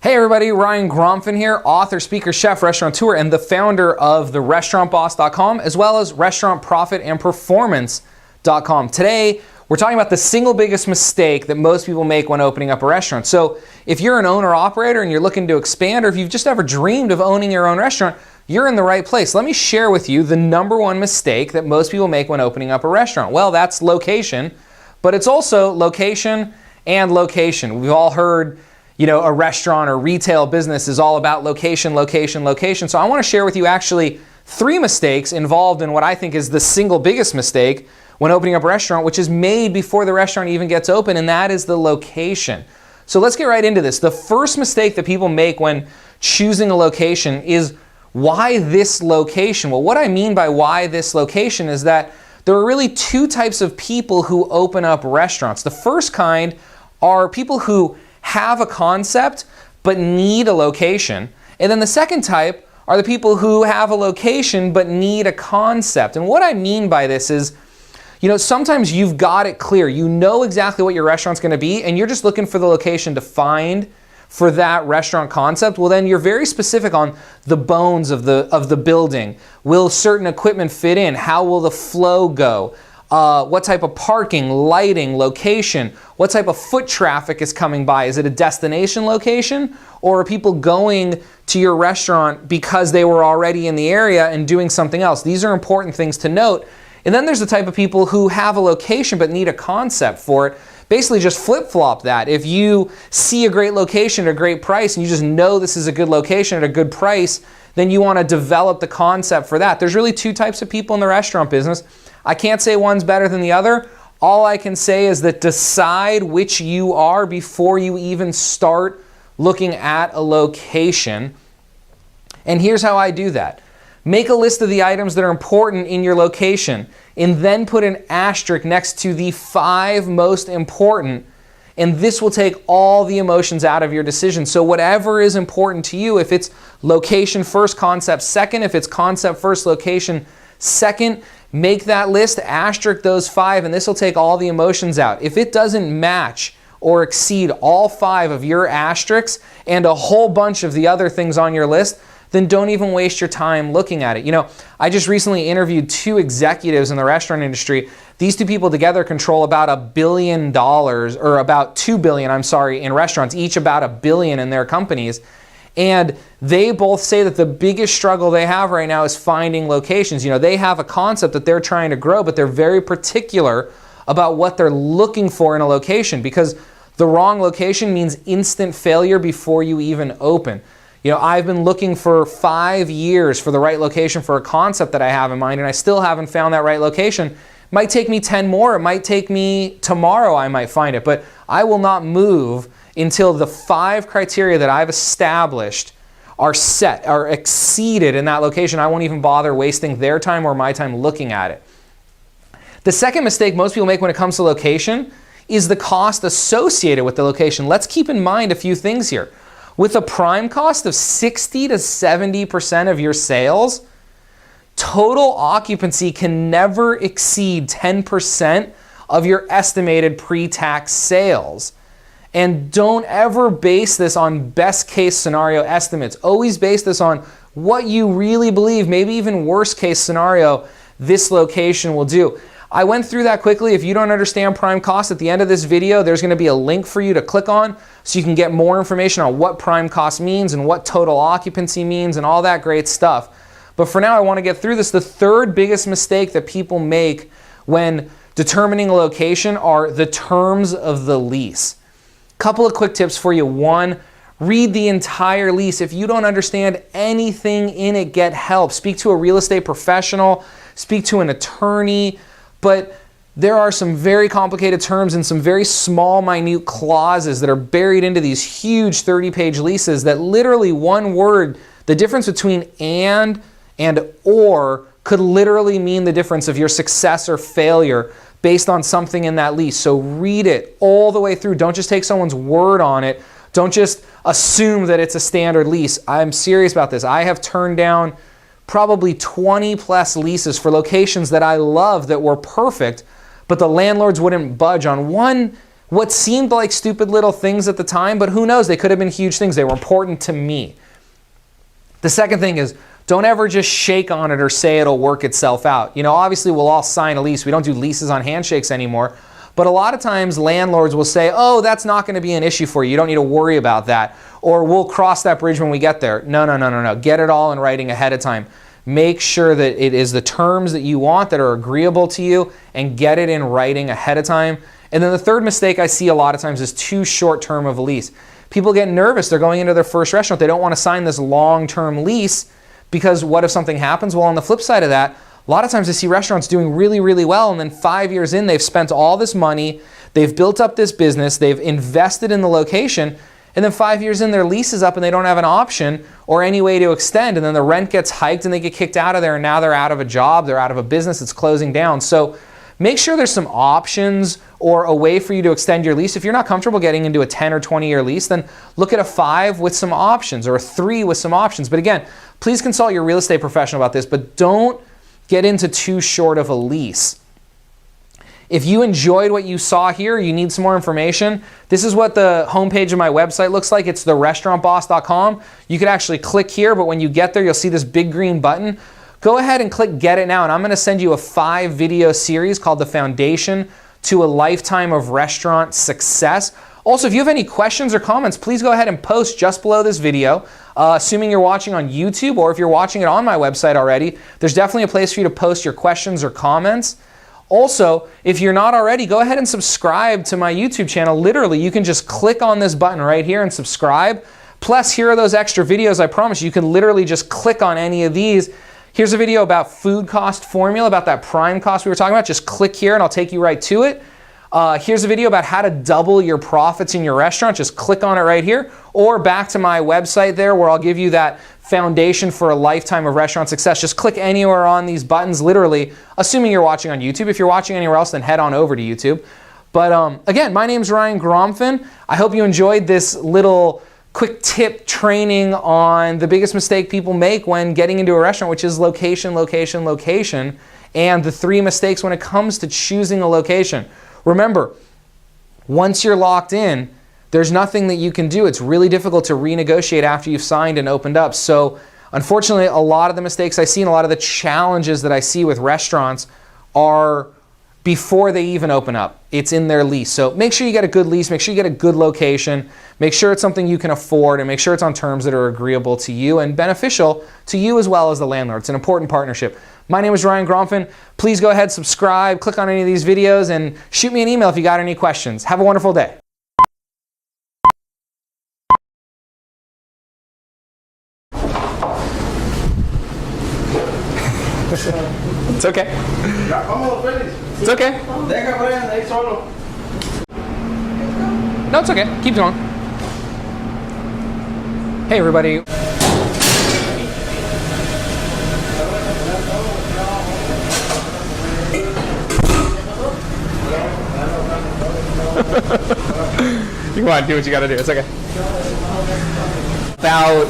Hey everybody, Ryan Gromfin here, author, speaker, chef, restaurateur, and the founder of the restaurantboss.com as well as restaurantprofitandperformance.com. Today, we're talking about the single biggest mistake that most people make when opening up a restaurant. So if you're an owner operator and you're looking to expand, or if you've just ever dreamed of owning your own restaurant, you're in the right place. Let me share with you the number one mistake that most people make when opening up a restaurant. Well, that's location, but it's also location and location. We've all heard, a restaurant or retail business is all about location, location, location. So I want to share with you actually 3 mistakes involved in what I think is the single biggest mistake when opening up a restaurant, which is made before the restaurant even gets open, and that is the location. So let's get right into this. The first mistake that people make when choosing a location is, why this location? Well, what I mean by why this location is that there are really 2 types of people who open up restaurants. The first kind are people who have a concept but need a location. And then the second type are the people who have a location but need a concept. And what I mean by this is, sometimes you've got it clear. You know exactly what your restaurant's going to be, and you're just looking for the location to find for that restaurant concept. Well, then you're very specific on the bones of the building. Will certain equipment fit in? How will the flow go? What type of parking, lighting, location, what type of foot traffic is coming by? Is it a destination location, or are people going to your restaurant because they were already in the area and doing something else? These are important things to note. And then there's the type of people who have a location but need a concept for it. Basically just flip-flop that. If you see a great location at a great price and you just know this is a good location at a good price, then you want to develop the concept for that. There's really 2 types of people in the restaurant business. I can't say one's better than the other. All I can say is that decide which you are before you even start looking at a location. And here's how I do that. Make a list of the items that are important in your location and then put an asterisk next to the 5 most important. And this will take all the emotions out of your decision. So whatever is important to you, if it's location first, concept second, if it's concept first, location second, make that list, asterisk those 5, and this will take all the emotions out. If it doesn't match or exceed all 5 of your asterisks and a whole bunch of the other things on your list, then don't even waste your time looking at it. I just recently interviewed 2 executives in the restaurant industry. These 2 people together control about $1 billion, or about $2 billion, in restaurants, each about $1 billion in their companies. And they both say that the biggest struggle they have right now is finding locations. They have a concept that they're trying to grow, but they're very particular about what they're looking for in a location, because the wrong location means instant failure before you even open. I've been looking for 5 years for the right location for a concept that I have in mind, and I still haven't found that right location. It might take me 10 more. It might take me tomorrow I might find it, but I will not move until the 5 criteria that I've established are exceeded in that location. I won't even bother wasting their time or my time looking at it. The second mistake most people make when it comes to location is the cost associated with the location. Let's keep in mind a few things here. With a prime cost of 60 to 70% of your sales, total occupancy can never exceed 10% of your estimated pre-tax sales. And don't ever base this on best case scenario estimates. Always base this on what you really believe, maybe even worst case scenario, this location will do. I went through that quickly. If you don't understand prime cost, at the end of this video, there's going to be a link for you to click on so you can get more information on what prime cost means and what total occupancy means and all that great stuff. But for now, I want to get through this. The third biggest mistake that people make when determining a location are the terms of the lease. Couple of quick tips for you. 1, read the entire lease. If you don't understand anything in it, get help. Speak to a real estate professional, speak to an attorney, but there are some very complicated terms and some very small, minute clauses that are buried into these huge 30-page leases that literally one word, the difference between and or could literally mean the difference of your success or failure based on something in that lease. So read it all the way through. Don't just take someone's word on it. Don't just assume that it's a standard lease. I'm serious about this. I have turned down probably 20 plus leases for locations that I love that were perfect, but the landlords wouldn't budge on one what seemed like stupid little things at the time, but who knows, they could have been huge things. They were important to me. The second thing is, don't ever just shake on it or say it'll work itself out. You know, obviously we'll all sign a lease. We don't do leases on handshakes anymore. But a lot of times landlords will say, oh, that's not going to be an issue for you. You don't need to worry about that. Or we'll cross that bridge when we get there. No, no, no, no, no. Get it all in writing ahead of time. Make sure that it is the terms that you want that are agreeable to you, and get it in writing ahead of time. And then the third mistake I see a lot of times is too short term of a lease. People get nervous. They're going into their first restaurant. They don't want to sign this long-term lease because what if something happens? Well, on the flip side of that, a lot of times I see restaurants doing really, really well, and then 5 years in, they've spent all this money, they've built up this business, they've invested in the location, and then 5 years in, their lease is up and they don't have an option or any way to extend, and then the rent gets hiked and they get kicked out of there, and now they're out of a job, they're out of a business, it's closing down. So make sure there's some options or a way for you to extend your lease. If you're not comfortable getting into a 10 or 20-year lease, then look at a 5 with some options or a 3 with some options. But again, please consult your real estate professional about this, but don't get into too short of a lease. If you enjoyed what you saw here, you need some more information, this is what the homepage of my website looks like. It's therestaurantboss.com. You could actually click here, but when you get there, you'll see this big green button. Go ahead and click Get It Now, and I'm going to send you a 5-video series called The Foundation to a Lifetime of Restaurant Success. Also, if you have any questions or comments, please go ahead and post just below this video. Assuming you're watching on YouTube, or if you're watching it on my website already, there's definitely a place for you to post your questions or comments. Also, if you're not already, go ahead and subscribe to my YouTube channel. Literally, you can just click on this button right here and subscribe. Plus, here are those extra videos. I promise you can literally just click on any of these. Here's a video about food cost formula, about that prime cost we were talking about. Just click here and I'll take you right to it. Here's a video about how to double your profits in your restaurant. Just click on it right here, or back to my website there where I'll give you that foundation for a lifetime of restaurant success. Just click anywhere on these buttons, literally, assuming you're watching on YouTube. If you're watching anywhere else, then head on over to YouTube. But again, my name's Ryan Gromfin. I hope you enjoyed this little quick tip training on the biggest mistake people make when getting into a restaurant, which is location, location, location, and the 3 mistakes when it comes to choosing a location. Remember, once you're locked in, there's nothing that you can do. It's really difficult to renegotiate after you've signed and opened up. So unfortunately, a lot of the mistakes I see and a lot of the challenges that I see with restaurants are before they even open up. It's in their lease. So make sure you get a good lease, make sure you get a good location, make sure it's something you can afford, and make sure it's on terms that are agreeable to you and beneficial to you as well as the landlord. It's an important partnership. My name is Ryan Gromfin. Please go ahead, subscribe, click on any of these videos, and shoot me an email if you got any questions. Have a wonderful day. It's okay. It's okay. No, it's okay. Keep going. Hey, everybody. You want to do what you got to do. It's okay. About